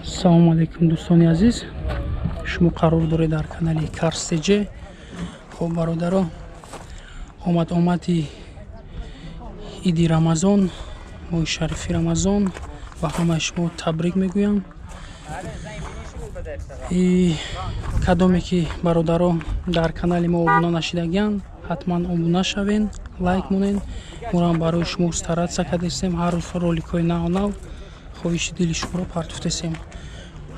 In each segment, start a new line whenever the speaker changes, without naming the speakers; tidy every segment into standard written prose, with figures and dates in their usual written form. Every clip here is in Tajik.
Салому алейкум дӯстони азиз, шумо қарор доред дар канали Карсеҷ. Хоб бародаро, омади иди Рамазон, моҳи шарифи Рамазон ба ҳамаи шумо табрик мегӯям. Кадоме ки бародаро дар канали мо обуна нашидагиянд, ҳатман обуна шавен, лайк монен. Морам барои шумо старатсия кардем, ҳар рӯз роликҳои нав хоҳиши дили шуморо партофтесем.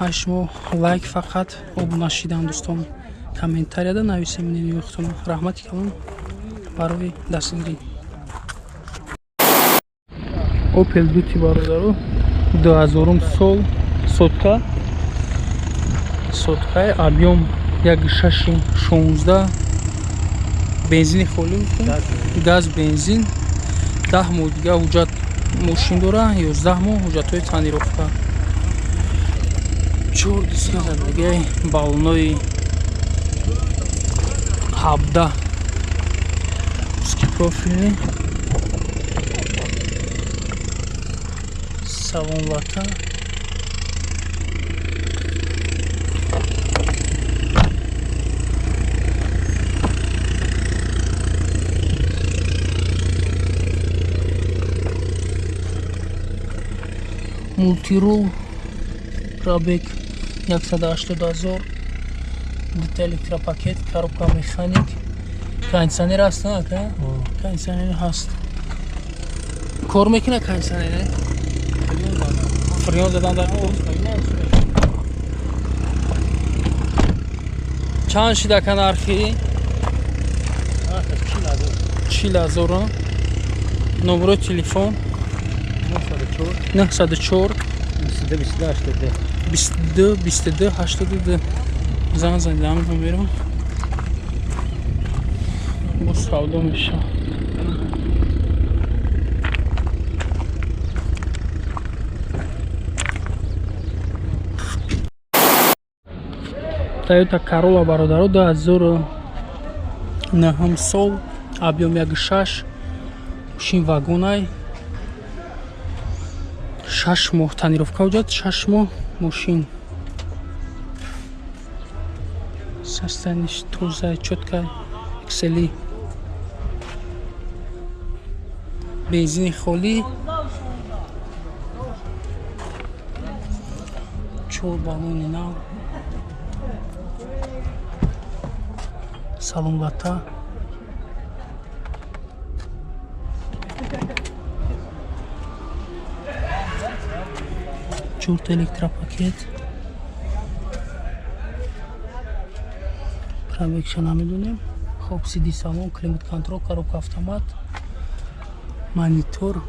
ҳар шумо лайк фақат обуна шидан дӯстон, комментарияда нависем нениёхтон. раҳмати калон барои дастгирӣ. Opel Duty бародаро 2000 сол соткаи объем 1.616 бензини холӣ мекунад, газ бензин. 10 моҳ дига ҳуҷҷат мошин дора, 11 моҳ ҳуҷҷатҳои танировка. 4 диска задагиаи баллонои 17 диски профили, салон лата, мултирул, пробег 180 000, дата электропакет, коробка механик, кондиционер ҳаст, ака? Кондиционер ҳаст. Кор мекунад кондиционер? Фреон задан дар кор. Чанд шид ака нархи? 40,000. номерои телефон 904 22 22 82. зан занидам номеро бо савдо меша. Toyota Corolla бародаро 2009 сол, объем 1.6, мошин вагонай, 6 моҳ танировка ҳуҷҷат, 6 моҳ мошин. Состояние тоза, чётка, эксели. Бензини холӣ. 4 баллони нав. Салон лата. Чорт электропакет. Пробегша намедонем. Хоб сиди салон, климат контрол, коробка автомат, монитор,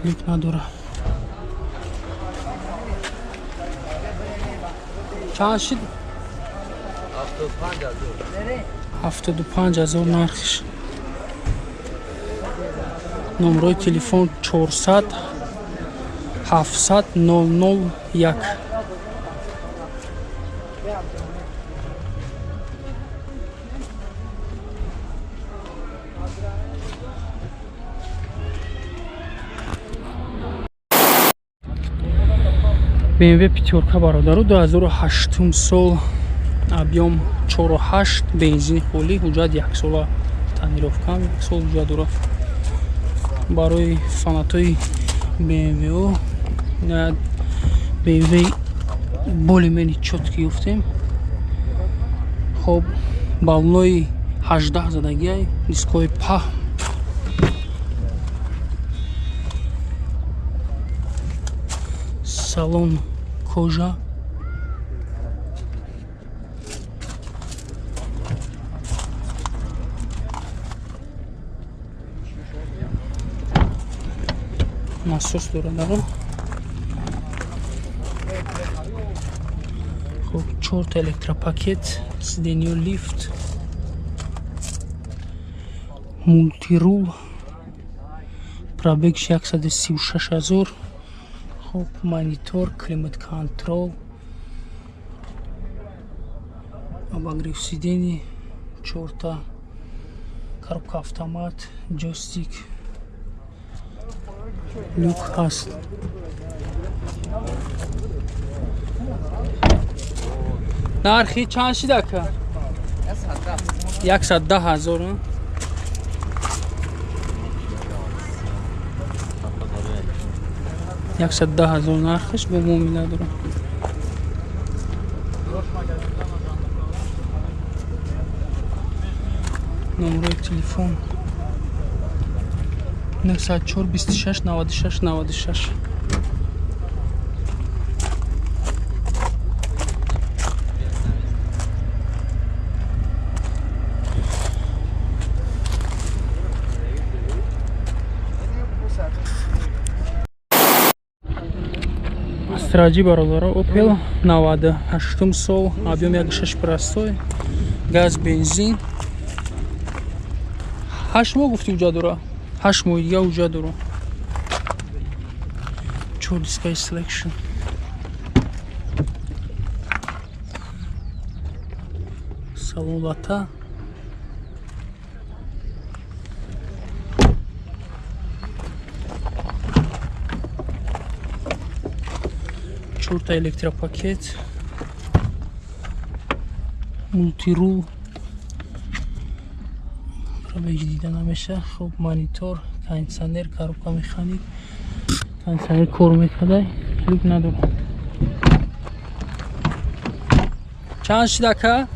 люк надора. Чанд шид? 75,000 нархиш. номерои телефон 400 700 001. BMW пятерка бародаро 2008 сол, объем 4.8, бензин холӣ, ҳуҷҷат 1 сола танировка, 1 сол ҳуҷҷат дора. барои фанатои BMW BMW болимени чотки ёфтем. хоб баллонои 18 задагиай, дискҳои паҳн, салон кожа, насос дорадаро. хоб 4 электропакет, сиденьё лифт, мултирул, пробег 136,000. хоб монитор, климат контрол, обогрев сидений, 4 коробка автомат, джойстик, люк ҳаст. нархи чанд шид ака? 110,000. 110,000 нархиш бо муомила дорам. номерои телефон 94 26 96 96. Стражи бародаро Opel 98 сол, объем 1.6 простой, газ, бензин. 8 моҳ гуфти уҷа дора. 8 моҳ дига уҷа дора. 4 display selection. Салон лата. Чорта электропакет. Мультирул. Пробег дида намеша. Хуб, монитор, кондиционер, коробка механик. Кондиционер кор мекард. Люк надор. Чанд шид ака?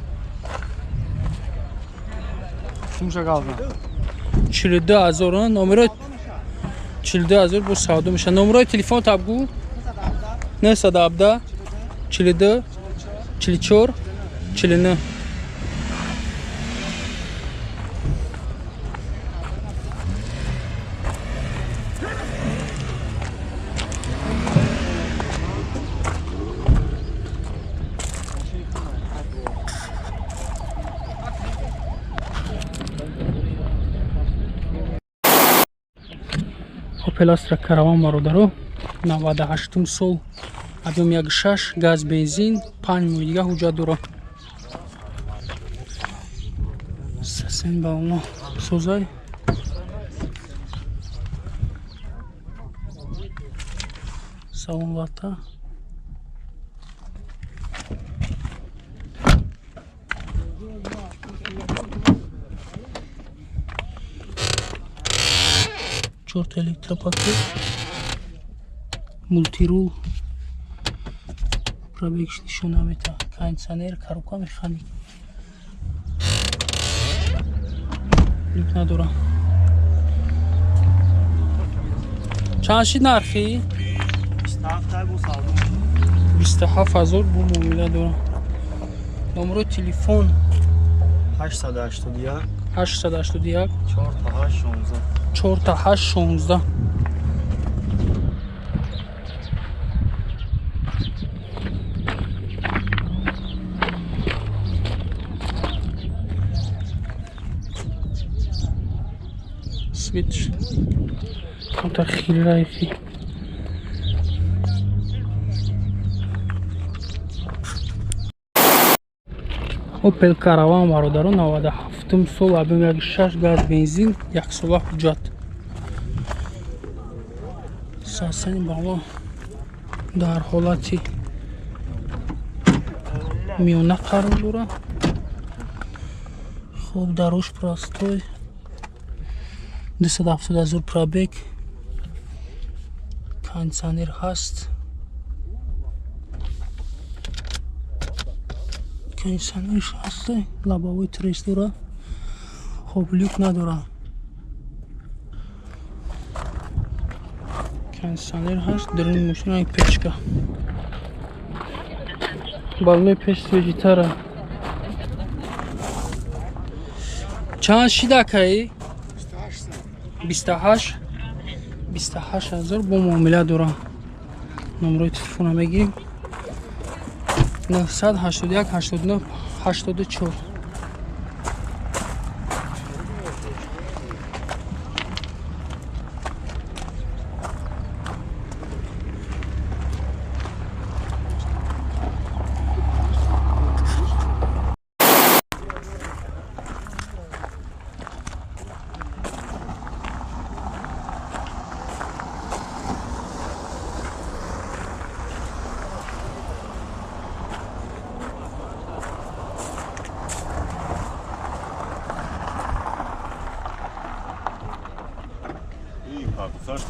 Шумша галза.
42,000 номеро 42,000 бо савдо меша. Номерои телефон табгу 917 42 44 49. Opel Astra Caravan бародаро 98 сол, объем 1.6, газ, бензин, 5 моҳ дига ҳуҷҷат дора. Сасен бално созай. Салон лата. Чорт электропакет. Мультирул. Пробег нишона мета. Кондиционер, коробка механик. Люк надора. Чанд шид нархи? 27,000 бу муомила дора. Номерои телефон
881
881
4816.
4816. Switch. Контахил райфи. Opel Caravan бародаро 97 сол, объем 1.6, газ, бензин, 1 сола ҳуҷҷат. Сасани бало дар ҳолати миёна қарор дорад. Хуб, дарош простой. 270,000 пробег. Кондиционер ҳаст. Кондиционерш ҳаст. Лабовой трес дорад. Хуб, люк надорад. Кондиционер ҳаст. Даруни машина печка. Балони пеш свежитара. Чанд шид акаи? 28,000 бо муомила дорам. Номерои телефона мегирем 981 89 84.
Так, Саш,